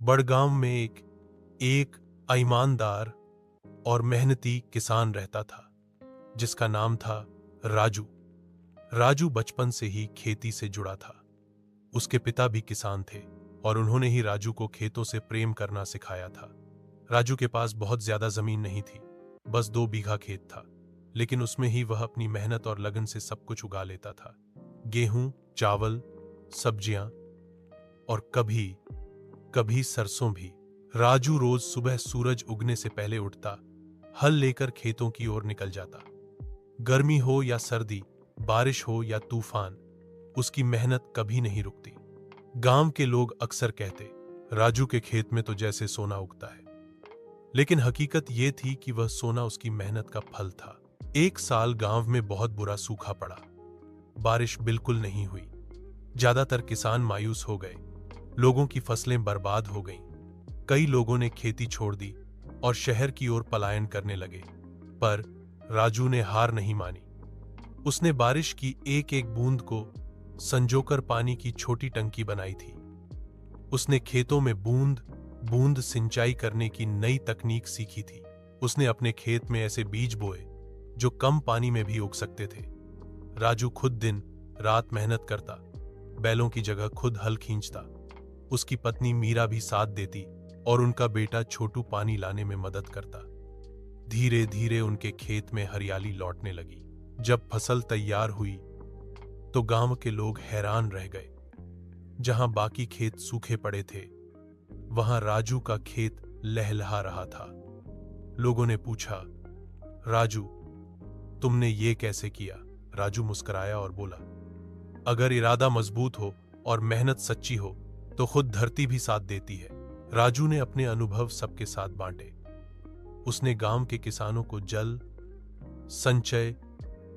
बड़गांव में एक ईमानदार और मेहनती किसान रहता था जिसका नाम था राजू। राजू बचपन से ही खेती से जुड़ा था। उसके पिता भी किसान थे और उन्होंने ही राजू को खेतों से प्रेम करना सिखाया था। राजू के पास बहुत ज्यादा जमीन नहीं थी, बस 2 बीघा खेत था, लेकिन उसमें ही वह अपनी मेहनत और लगन से सब कुछ उगा लेता था। गेहूं, चावल, सब्जियां और कभी कभी सरसों भी। राजू रोज सुबह सूरज उगने से पहले उठता, हल लेकर खेतों की ओर निकल जाता। गर्मी हो या सर्दी, बारिश हो या तूफान, उसकी मेहनत कभी नहीं रुकती। गांव के लोग अक्सर कहते, राजू के खेत में तो जैसे सोना उगता है। लेकिन हकीकत यह थी कि वह सोना उसकी मेहनत का फल था। एक साल गांव में बहुत बुरा सूखा पड़ा। बारिश बिल्कुल नहीं हुई। ज्यादातर किसान मायूस हो गए। लोगों की फसलें बर्बाद हो गईं। कई लोगों ने खेती छोड़ दी और शहर की ओर पलायन करने लगे। पर राजू ने हार नहीं मानी। उसने बारिश की एक एक बूंद को संजोकर पानी की छोटी टंकी बनाई थी। उसने खेतों में बूंद बूंद सिंचाई करने की नई तकनीक सीखी थी। उसने अपने खेत में ऐसे बीज बोए जो कम पानी में भी उग सकते थे। राजू खुद दिन रात मेहनत करता, बैलों की जगह खुद हल खींचता। उसकी पत्नी मीरा भी साथ देती और उनका बेटा छोटू पानी लाने में मदद करता। धीरे धीरे उनके खेत में हरियाली लौटने लगी। जब फसल तैयार हुई तो गांव के लोग हैरान रह गए। जहां बाकी खेत सूखे पड़े थे, वहां राजू का खेत लहलहा रहा था। लोगों ने पूछा, राजू, तुमने ये कैसे किया? राजू मुस्कुराया और बोला, अगर इरादा मजबूत हो और मेहनत सच्ची हो तो खुद धरती भी साथ देती है। राजू ने अपने अनुभव सबके साथ बांटे। उसने गांव के किसानों को जल संचय,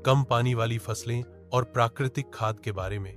कम पानी वाली फसलें और प्राकृतिक खाद के बारे में